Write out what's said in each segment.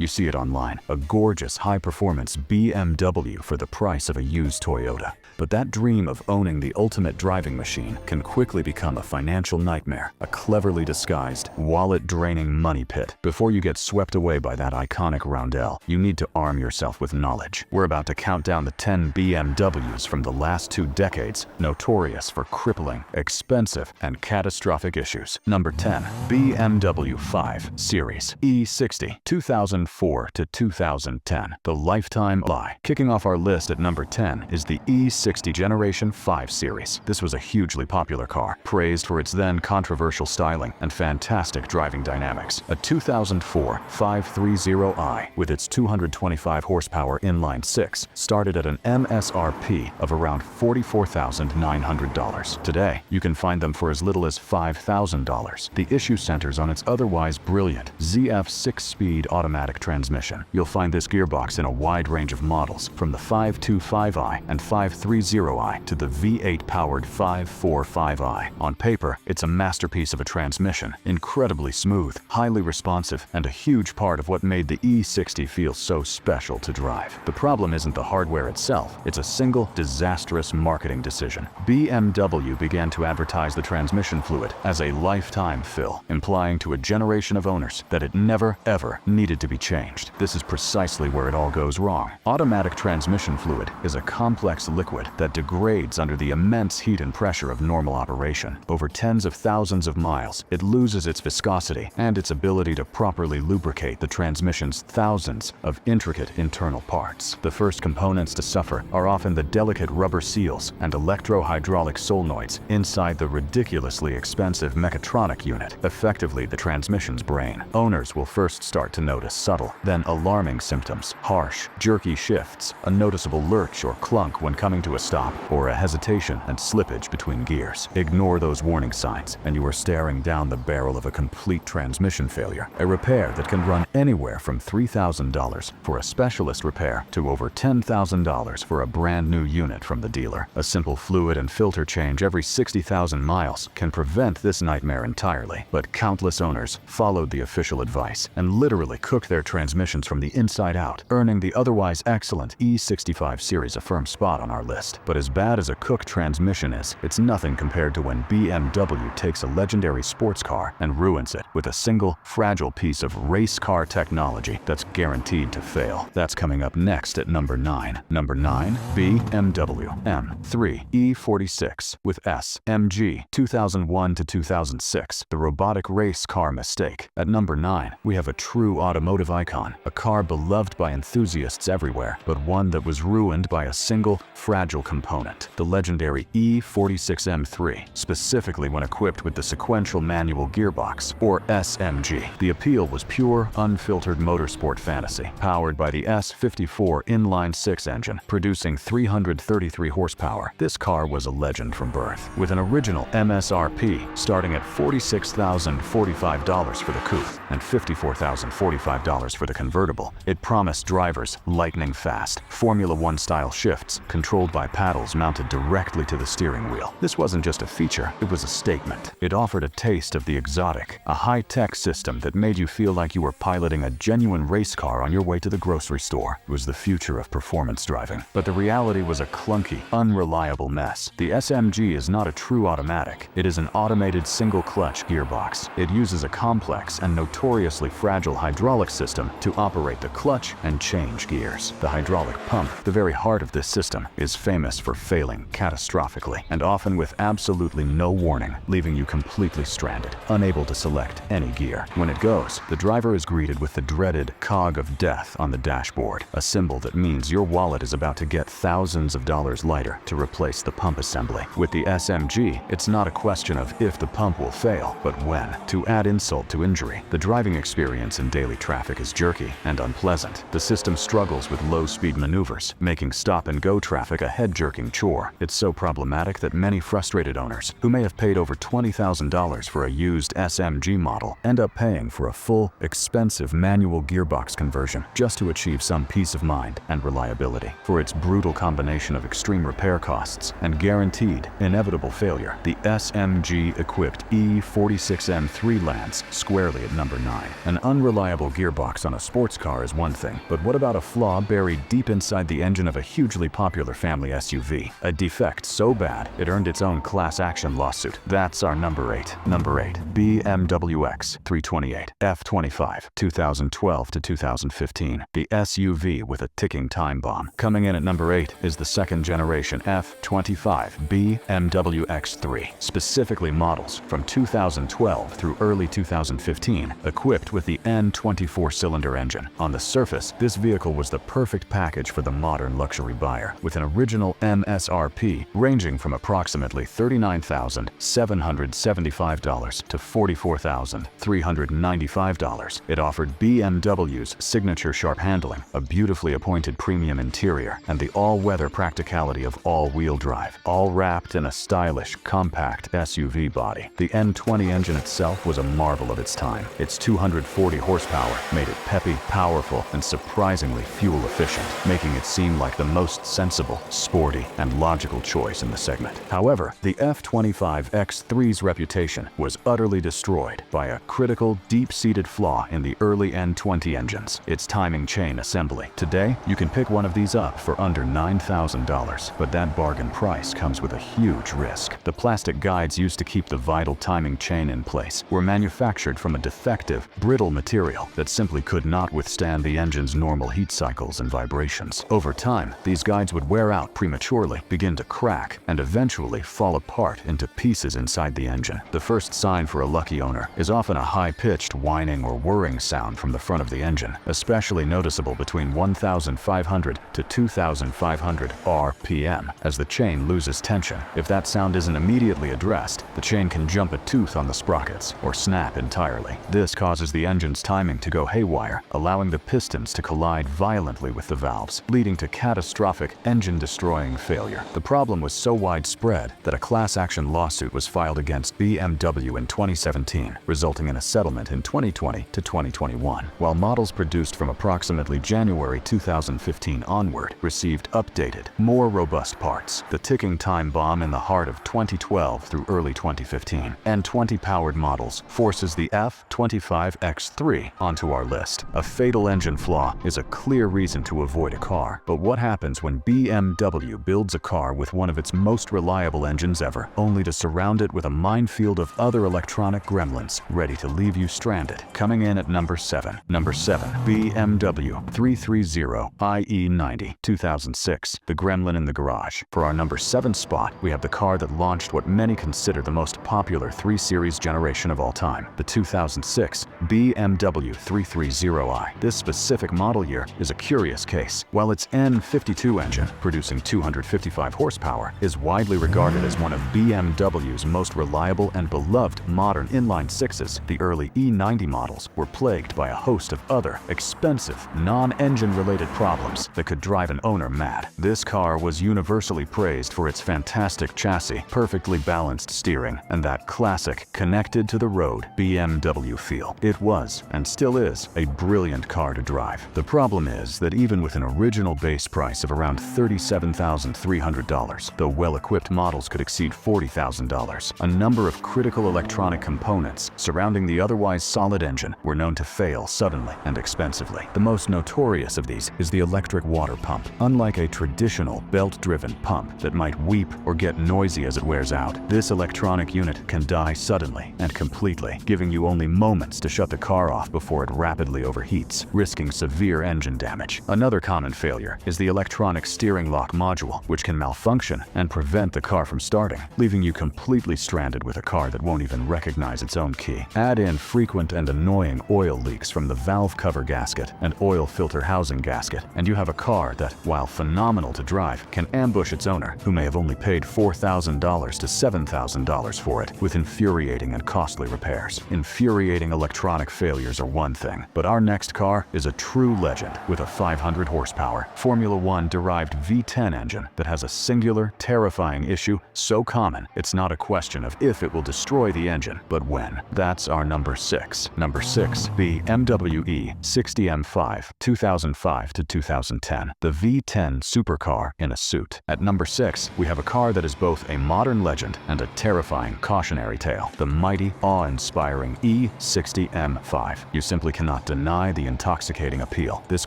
You see it online, a gorgeous high-performance BMW for the price of a used Toyota. But that dream of owning the ultimate driving machine can quickly become a financial nightmare, a cleverly disguised, wallet-draining money pit. Before you get swept away by that iconic roundel, you need to arm yourself with knowledge. We're about to count down the 10 BMWs from the last 2 decades, notorious for crippling, expensive, and catastrophic issues. Number 10. BMW 5 Series E60, 2004 to 2010. The lifetime lie. Kicking off our list at number 10 is the E60 Generation 5 Series. This was a hugely popular car, praised for its then controversial styling and fantastic driving dynamics. A 2004 530i with its 225 horsepower inline-6 started at an MSRP of around $44,900. Today, you can find them for as little as $5,000. The issue centers on its otherwise brilliant ZF 6-speed automatic transmission. You'll find this gearbox in a wide range of models, from the 525i and 530i to the V8-powered 545i. On paper, it's a masterpiece of a transmission, incredibly smooth, highly responsive, and a huge part of what made the E60 feel so special to drive. The problem isn't the hardware itself, it's a single, disastrous marketing decision. BMW began to advertise the transmission fluid as a lifetime fill, implying to a generation of owners that it never, ever needed to be changed. This is precisely where it all goes wrong. Automatic transmission fluid is a complex liquid that degrades under the immense heat and pressure of normal operation. Over tens of thousands of miles, it loses its viscosity and its ability to properly lubricate the transmission's thousands of intricate internal parts. The first components to suffer are often the delicate rubber seals and electro-hydraulic solenoids inside the ridiculously expensive mechatronic unit, effectively the transmission's brain. Owners will first start to notice subtle, then alarming symptoms: harsh, jerky shifts, a noticeable lurch or clunk when coming to a stop, or a hesitation and slippage between gears. Ignore those warning signs, and you are staring down the barrel of a complete transmission failure. A repair that can run anywhere from $3,000 for a specialist repair to over $10,000 for a brand new unit from the dealer. A simple fluid and filter change every 60,000 miles can prevent this nightmare entirely. But countless owners followed the official advice and literally cooked their transmissions from the inside out, earning the otherwise excellent E65 series a firm spot on our list. But as bad as a cooked transmission is, it's nothing compared to when BMW takes a legendary sports car and ruins it with a single, fragile piece of race car technology that's guaranteed to fail. That's coming up next at number 9. Number 9, BMW M3 E46 with SMG 2001 to 2006, the robotic race car mistake. At number 9, we have a true automotive icon, a car beloved by enthusiasts everywhere, but one that was ruined by a single, fragile component: the legendary E46 M3, specifically when equipped with the sequential manual gearbox, or SMG. The appeal was pure, unfiltered motorsport fantasy, powered by the S54 inline-6 engine, producing 333 horsepower. This car was a legend from birth, with an original MSRP starting at $46,045 for the coupe and $54,045 for the convertible. It promised drivers lightning-fast, Formula One-style shifts controlled by paddles mounted directly to the steering wheel. This wasn't just a feature, it was a statement. It offered a taste of the exotic, a high-tech system that made you feel like you were piloting a genuine race car on your way to the grocery store. It was the future of performance driving. But the reality was a clunky, unreliable mess. The SMG is not a true automatic. It is an automated single-clutch gearbox. It uses a complex and notoriously fragile hydraulic system to operate the clutch and change gears. The hydraulic pump, the very heart of this system, is famous for failing catastrophically, and often with absolutely no warning, leaving you completely stranded, unable to select any gear. When it goes, the driver is greeted with the dreaded cog of death on the dashboard, a symbol that means your wallet is about to get thousands of dollars lighter to replace the pump assembly. With the SMG, it's not a question of if the pump will fail, but when. To add insult to injury, the driving experience in daily traffic is jerky and unpleasant. The system struggles with low-speed maneuvers, making stop-and-go traffic a head-jerking chore. It's so problematic that many frustrated owners, who may have paid over $20,000 for a used SMG model, end up paying for a full, expensive manual gearbox conversion just to achieve some peace of mind and reliability. For its brutal combination of extreme repair costs and guaranteed, inevitable failure, the SMG-equipped E46 M3 lands squarely at number 9. An unreliable gearbox gearbox on a sports car is one thing, but what about a flaw buried deep inside the engine of a hugely popular family SUV? A defect so bad, it earned its own class action lawsuit. That's our number 8. Number 8. BMW X328 F25 2012 to 2015. The SUV with a ticking time bomb. Coming in at number 8 is the second generation F25 BMW X3, specifically models from 2012 through early 2015, equipped with the N24-cylinder engine. On the surface, this vehicle was the perfect package for the modern luxury buyer, with an original MSRP ranging from approximately $39,775 to $44,395. It offered BMW's signature sharp handling, a beautifully appointed premium interior, and the all-weather practicality of all-wheel drive, all wrapped in a stylish, compact SUV body. The N20 engine itself was a marvel of its time. Its 240 horsepower made it peppy, powerful, and surprisingly fuel-efficient, making it seem like the most sensible, sporty, and logical choice in the segment. However, the F25 X3's reputation was utterly destroyed by a critical, deep-seated flaw in the early N20 engines, its timing chain assembly. Today, you can pick one of these up for under $9,000, but that bargain price comes with a huge risk. The plastic guides used to keep the vital timing chain in place were manufactured from a defective, brittle material that simply could not withstand the engine's normal heat cycles and vibrations. Over time, these guides would wear out prematurely, begin to crack, and eventually fall apart into pieces inside the engine. The first sign for a lucky owner is often a high-pitched whining or whirring sound from the front of the engine, especially noticeable between 1,500 to 2,500 RPM as the chain loses tension. If that sound isn't immediately addressed, the chain can jump a tooth on the sprockets or snap entirely. This causes the engine's timing to go haywire, allowing the pistons to collide violently with the valves, leading to catastrophic, engine-destroying failure. The problem was so widespread that a class action lawsuit was filed against BMW in 2017, resulting in a settlement in 2020 to 2021, while models produced from approximately January 2015 onward received updated, more robust parts. The ticking time bomb in the heart of 2012 through early 2015, N20-powered models forces the F25 X3 onto our list. A fatal engine flaw is a clear reason to avoid a car, but what happens when BMW builds a car with one of its most reliable engines ever, only to surround it with a minefield of other electronic gremlins ready to leave you stranded? Coming in at number 7. Number 7. BMW 330 IE90 2006, the Gremlin in the garage. For our number 7 spot, we have the car that launched what many consider the most popular 3 Series generation of all time, the 2006 BMW 330i. This specific model year is a curious case. While its N52 engine, producing 255 horsepower, is widely regarded as one of BMW's most reliable and beloved modern inline-sixes, the early E90 models were plagued by a host of other, expensive, non-engine-related problems that could drive an owner mad. This car was universally praised for its fantastic chassis, perfectly balanced steering, and that classic, connected-to-the-road BMW feel. It was, and still is, a brilliant car to drive. The problem is that even with an original base price of around $37,300, though well-equipped models could exceed $40,000, a number of critical electronic components surrounding the otherwise solid engine were known to fail suddenly and expensively. The most notorious of these is the electric water pump. Unlike a traditional belt-driven pump that might weep or get noisy as it wears out, this electronic unit can die suddenly and completely, giving you only moments to shut the car off before it rapidly overheats, risking severe engine damage. Another common failure is the electronic steering lock module, which can malfunction and prevent the car from starting, leaving you completely stranded with a car that won't even recognize its own key. Add in frequent and annoying oil leaks from the valve cover gasket and oil filter housing gasket, and you have a car that, while phenomenal to drive, can ambush its owner, who may have only paid $4,000 to $7,000 for it, with infuriating and costly repairs. Infuriating electronic failures are one thing, but our next car is a true legend with a 500 horsepower Formula One derived V10 engine that has a singular, terrifying issue so common it's not a question of if it will destroy the engine, but when. That's our number 6. Number 6. BMW E60M5 2005 to 2010, the V10 supercar in a suit. At number 6, we have a car that is both a modern legend and a terrifying cautionary tale, the mighty, awe-inspiring E60M5. You simply cannot cannot deny the intoxicating appeal. This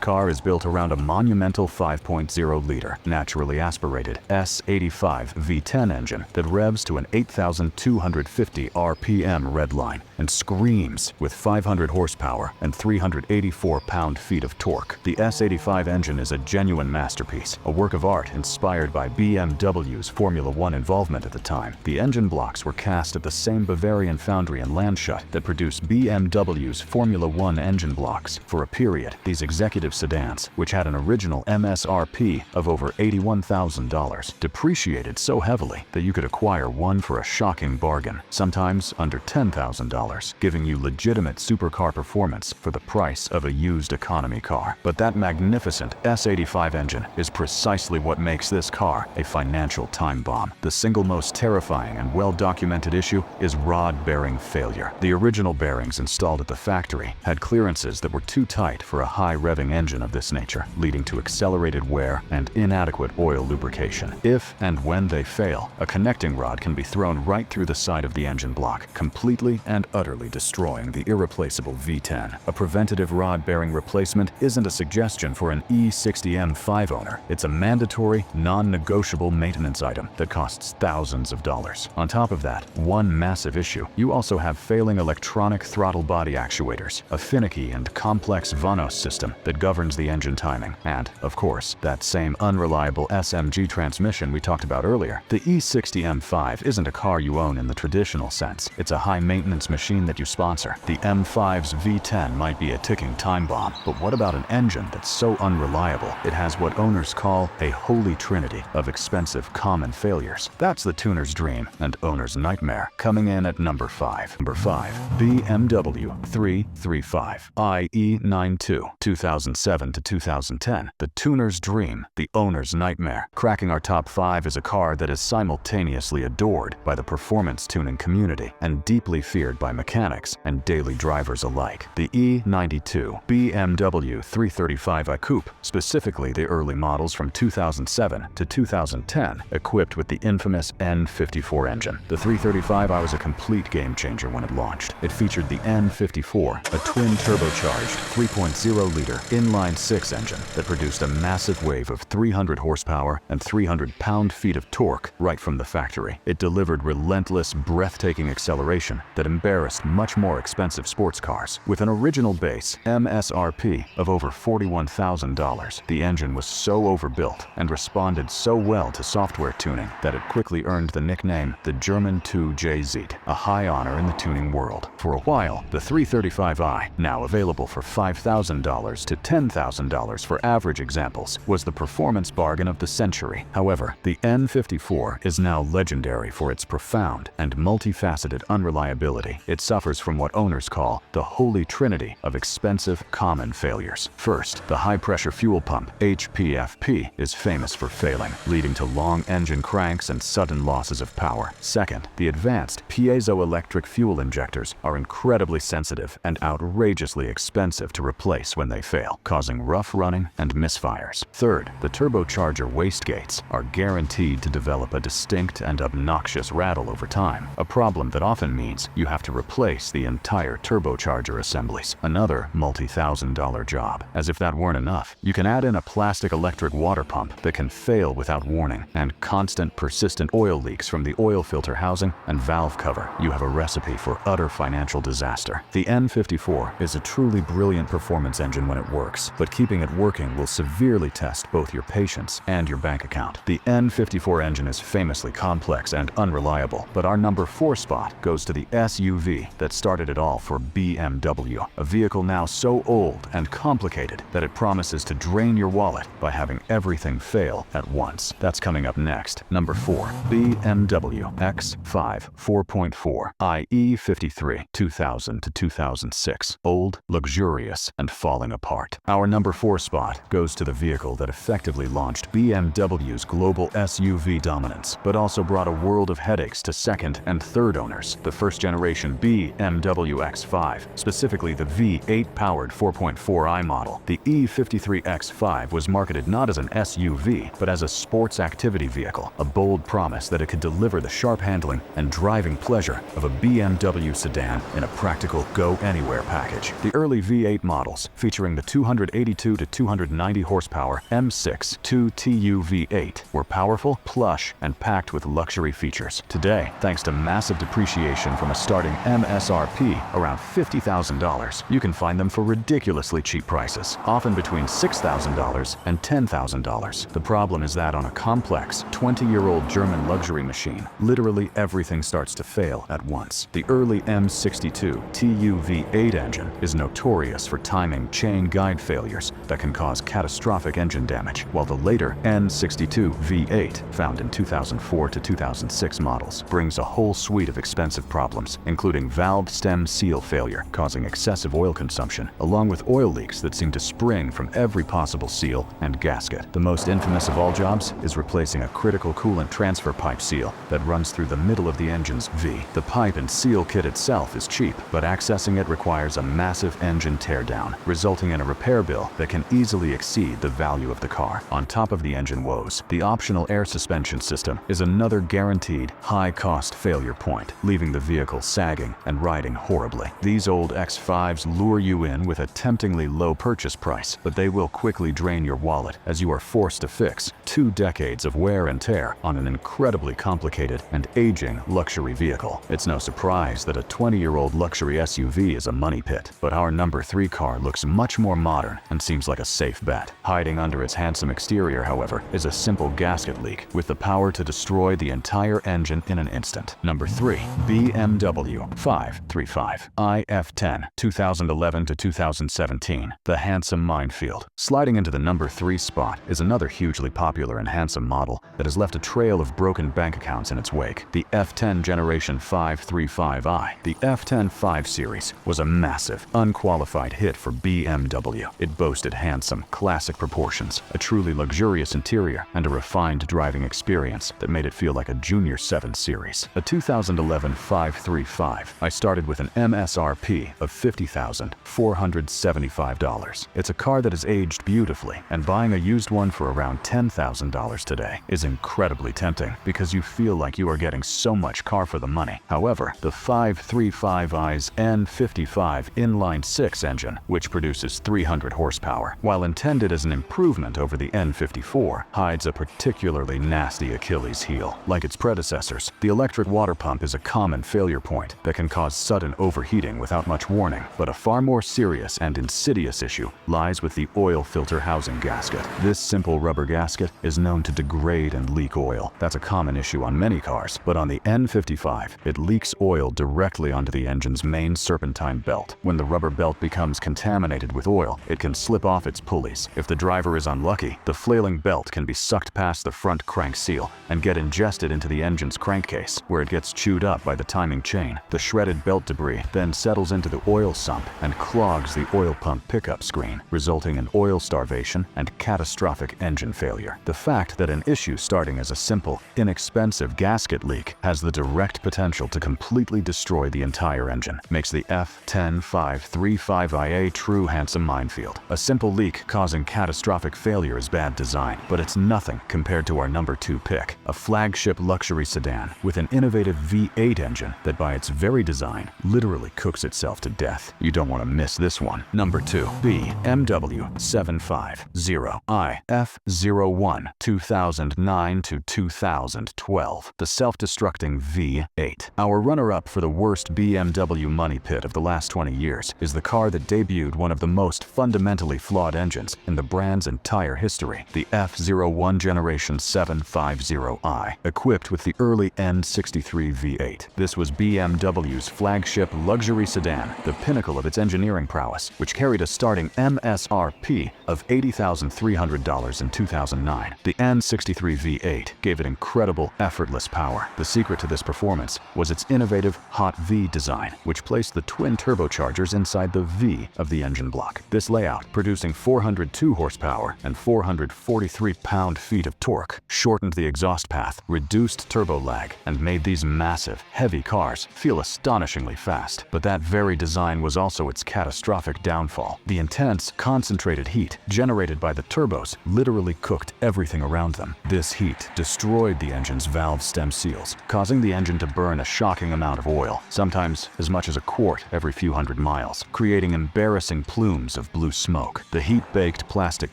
car is built around a monumental 5.0-liter, naturally aspirated S85 V10 engine that revs to an 8,250 RPM redline and screams with 500 horsepower and 384 pound-feet of torque. The S85 engine is a genuine masterpiece, a work of art inspired by BMW's Formula One involvement at the time. The engine blocks were cast at the same Bavarian foundry in Landshut that produced BMW's Formula One engine blocks. For a period, these executive sedans, which had an original MSRP of over $81,000, depreciated so heavily that you could acquire one for a shocking bargain, sometimes under $10,000, giving you legitimate supercar performance for the price of a used economy car. But that magnificent S85 engine is precisely what makes this car a financial time bomb. The single most terrifying and well-documented issue is rod bearing failure. The original bearings installed at the factory had clearances that were too tight for a high-revving engine of this nature, leading to accelerated wear and inadequate oil lubrication. If and when they fail, a connecting rod can be thrown right through the side of the engine block, completely and utterly destroying the irreplaceable V10. A preventative rod bearing replacement isn't a suggestion for an E60M5 owner. It's a mandatory, non-negotiable maintenance item that costs thousands of dollars. On top of that, one massive issue, you also have failing electronic throttle body actuators, a finicky and complex Vanos system that governs the engine timing, and, of course, that same unreliable SMG transmission we talked about earlier. The E60M5 isn't a car you own in the traditional sense. It's a high-maintenance machine that you sponsor. The M5's V10 might be a ticking time bomb, but what about an engine that's so unreliable it has what owners call a holy trinity of expensive common failures? That's the tuner's dream and owner's nightmare. Coming in at number 5. Number 5. BMW 335 IE92 2007 to 2010. The tuner's dream, the owner's nightmare. Cracking our top 5 is a car that is simultaneously adored by the performance tuning community and deeply feared by mechanics and daily drivers alike. The E92 BMW 335i Coupe, specifically the early models from 2007 to 2010, equipped with the infamous N54 engine. The 335i was a complete game changer when it launched. It featured the N54, a twin turbocharged 3.0-liter inline-six engine that produced a massive wave of 300 horsepower and 300 pound-feet of torque right from the factory. It delivered relentless, breathtaking acceleration that embarrassed much more expensive sports cars. With an original base MSRP of over $41,000, the engine was so overbuilt and responded so well to software tuning that it quickly earned the nickname the German 2JZ, a high honor in the tuning world. For a while, the 335i, now available for $5,000 to $10,000 for average examples, was the performance bargain of the century. However, the N54 is now legendary for its profound and multifaceted unreliability. It suffers from what owners call the holy trinity of expensive common failures. First, the high-pressure fuel pump, HPFP, is famous for failing, leading to long engine cranks and sudden losses of power. Second, the advanced piezoelectric fuel injectors are incredibly sensitive and outrageously expensive to replace when they fail, causing rough running and misfires. Third, the turbocharger wastegates are guaranteed to develop a distinct and obnoxious rattle over time, a problem that often means you have to replace the entire turbocharger assemblies, another multi-thousand-dollar job. As if that weren't enough, you can add in a plastic electric water pump that can fail without warning, and constant persistent oil leaks from the oil filter housing and valve cover. You have a recipe for utter financial disaster. The N54 is a truly brilliant performance engine when it works, but keeping it working will severely test both your patience and your bank account. The N54 engine is famously complex and unreliable, but our number 4 spot goes to the SUV that started it all for BMW, a vehicle now so old and complicated that it promises to drain your wallet by having everything fail at once. That's coming up next. Number 4. BMW X5 4.4 IE53 2000 to 2006. Old, luxurious, and falling apart. Our number 4 spot goes to the vehicle that effectively launched BMW's global SUV dominance, but also brought a world of headaches to second and third owners. The first-generation BMW X5, specifically the V8-powered 4.4i model. The E53 X5 was marketed not as an SUV, but as a sports activity vehicle, a bold promise that it could deliver the sharp handling and driving pleasure of a BMW sedan in a practical go-anywhere package. The early V8 models, featuring the 282 to 290 horsepower M6 2TU V8, were powerful, plush, and packed with luxury features. Today, thanks to massive depreciation from a starting MSRP around $50,000, you can find them for ridiculously cheap prices, often between $6,000 and $10,000. The problem is that on a complex, 20-year-old German luxury machine, literally everything starts to fail at once. The early M62 TU V8 engine is notorious for timing chain guide failures that can cause catastrophic engine damage, while the later N62 V8, found in 2004 to 2006 models, brings a whole suite of expensive problems, including valve stem seal failure, causing excessive oil consumption, along with oil leaks that seem to spring from every possible seal and gasket. The most infamous of all jobs is replacing a critical coolant transfer pipe seal that runs through the middle of the engine's V. The pipe and seal kit itself is cheap, but accessing it requires a massive engine teardown, resulting in a repair bill that can easily exceed the value of the car. On top of the engine woes, the optional air suspension system is another guaranteed high-cost failure point, leaving the vehicle sagging and riding horribly. These old X5s lure you in with a temptingly low purchase price, but they will quickly drain your wallet as you are forced to fix 2 decades of wear and tear on an incredibly complicated and aging luxury vehicle. It's no surprise that a 20-year-old luxury SUV is a money pit, but our number 3 car looks much more modern and seems like a safe bet. Hiding under its handsome exterior, however, is a simple gasket leak with the power to destroy the entire engine in an instant. Number 3. BMW 535i F10 2011 to 2017. The handsome Minefield. Sliding into the number 3 spot is another hugely popular and handsome model that has left a trail of broken bank accounts in its wake. The F10 Generation 535i. The F10 5 Series was a massive, unqualified hit for BMW. It boasted handsome, classic proportions, a truly luxurious interior, and a refined driving experience that made it feel like a Junior 7 Series. A 2011 535, I started with an MSRP of $50,475. It's a car that has aged beautifully, and buying a used one for around $10,000 today is incredibly tempting because you feel like you are getting so much car for the money. However, the 535i's N55 inline-6 engine, which produces 300 horsepower, while intended as an improvement over the N54, hides a particularly nasty Achilles heel. Like its predecessors, the electric water pump is a common failure point that can cause sudden overheating without much warning, but a far more serious and insidious issue lies with the oil filter housing gasket. This simple rubber gasket is known to degrade and leak oil. That's a common issue on many cars, but on the N55, it leaks oil directly onto the engine's main serpentine belt. When the rubber belt becomes contaminated with oil, it can slip off its pulleys. If the driver is unlucky, the flailing belt can be sucked past the front crank seal and get ingested into the engine's crankcase, where it gets chewed up by the timing chain. The shredded belt debris then settles into the oil sump and clogs the oil pump pickup screen, resulting in oil starvation and catastrophic engine failure. The fact that an issue starting as a simple, inexpensive gasket leak has the direct potential to completely destroy the entire engine makes the F10 535i a true handsome minefield. A simple leak causing catastrophic failure is bad design, but it's nothing compared to our number 2 pick, a flagship luxury sedan with an innovative V8 engine that by its very design literally cooks itself to death. You don't want to miss this one. Number 2. BMW 750i F01 2009 to 2012. The self-destructing V8. Our runner-up for the worst BMW money pit of the last 20 years is the car that debuted one of the most fundamentally flawed engines in the brand's entire history, the F01 Generation 750i, equipped with the early N63 V8. This was BMW's flagship luxury sedan, the pinnacle of its engineering prowess, which carried a starting MSRP of $80,300 in 2009. The N63 V8 gave it incredible, effortless power. The secret to this performance was its innovative hot V design, which placed the twin turbochargers inside the V of the engine block. This layout, producing 402 horsepower and 443 pound-feet of torque, shortened the exhaust path, reduced turbo lag, and made these massive, heavy cars feel astonishingly fast, but that very design was also its catastrophic downfall. The intense, concentrated heat generated by the turbos literally cooked everything around them. This heat destroyed the engine's valve stem seals, causing the engine to burn a shocking amount of oil, sometimes as much as a quart every few hundred miles, creating embarrassing plumes of blue smoke. The heat baked plastic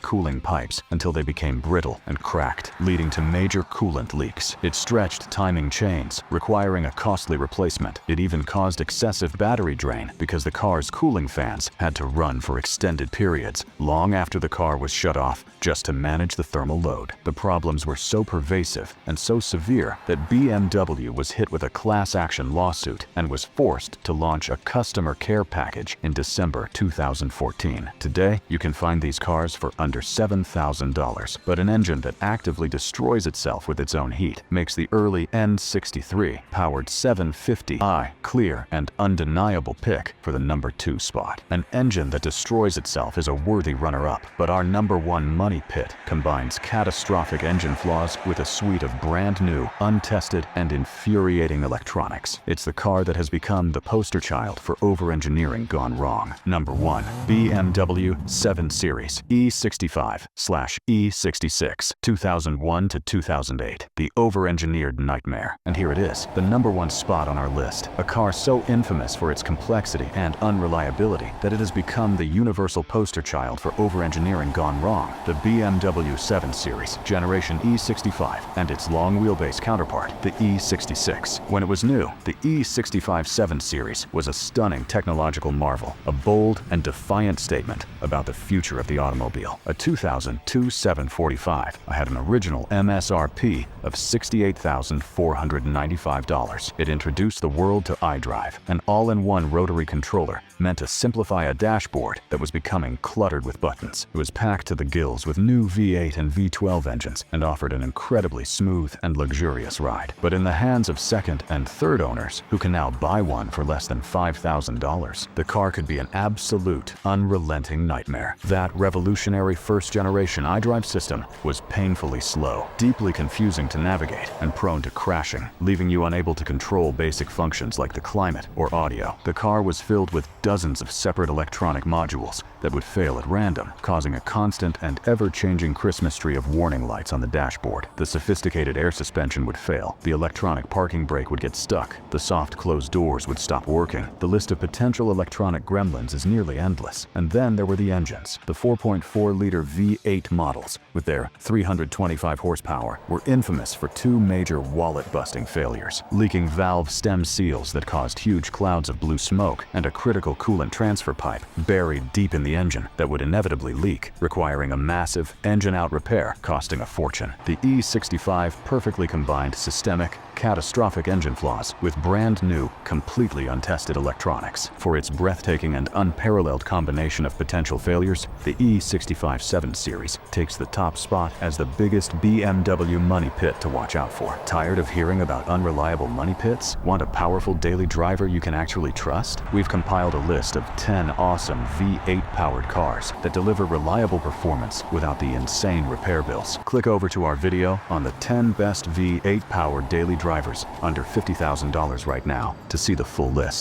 cooling pipes until they became brittle and cracked, leading to major coolant leaks. It stretched timing chains, requiring a costly replacement. It even caused excessive battery drain because the car's cooling fans had to run for extended periods, long after the car was shut off, just to manage the thermal load. The problems were so pervasive and so severe that BMW was hit with a class action lawsuit and was forced to launch a customer care package in December 2014. Today, you can find these cars for under $7,000, but an engine that actively destroys itself with its own heat makes the early N63 powered 750i clear and undeniable pick for the #2 spot. An engine that destroys itself is a worthy runner-up, but our #1 money pit combines catastrophic engine flaws with a suite of brand new, untested, and infuriating electronics. It's the car that has become the poster child for over-engineering gone wrong. Number 1. BMW 7 Series E65/E66 2001 to 2008. The over-engineered nightmare. And here it is, the #1 spot on our list. A car so infamous for its complexity and unreliability that it has become the universal poster child for over-engineering gone wrong. The BMW 7 Series, Generation E65, and its long wheelbase counterpart, the E66. When it was new, the E65 7 Series was a stunning technological marvel, a bold and defiant statement about the future of the automobile. A 2002 745, I had an original MSRP of $68,495. It introduced the world to iDrive, an all-in-one rotary controller meant to simplify a dashboard that was becoming cluttered with buttons. It was packed to the gills with new V8 and V12 engines and offered an incredibly smooth and luxurious ride. But in the hands of second and third owners, who can now buy one for less than $5,000, the car could be an absolute, unrelenting nightmare. That revolutionary first-generation iDrive system was painfully slow, deeply confusing to navigate, and prone to crashing, leaving you unable to control basic functions like the climate or audio. The car was filled with dozens of separate electronic modules that would fail at random, causing a constant and ever-changing Christmas tree of warning lights on the dashboard. The sophisticated air suspension would fail, the electronic parking brake would get stuck, the soft closed doors would stop working. The list of potential electronic gremlins is nearly endless. And then there were the engines. The 4.4-liter V8 models, with their 325 horsepower, were infamous for two major wallet-busting failures: leaking valve stem seals that caused huge clouds of blue smoke, and a critical coolant transfer pipe buried deep in the engine that would inevitably leak, requiring a massive engine-out repair costing a fortune. The E65 perfectly combined systemic, catastrophic engine flaws with brand new, completely untested electronics. For its breathtaking and unparalleled combination of potential failures, the E65 7 Series takes the top spot as the biggest BMW money pit to watch out for. Tired of hearing about unreliable money pits? Want a powerful daily driver you can actually trust? We've compiled a list of 10 awesome V8-powered cars that deliver reliable performance without the insane repair bills. Click over to our video on the 10 best V8-powered daily drivers under $50,000 right now to see the full list.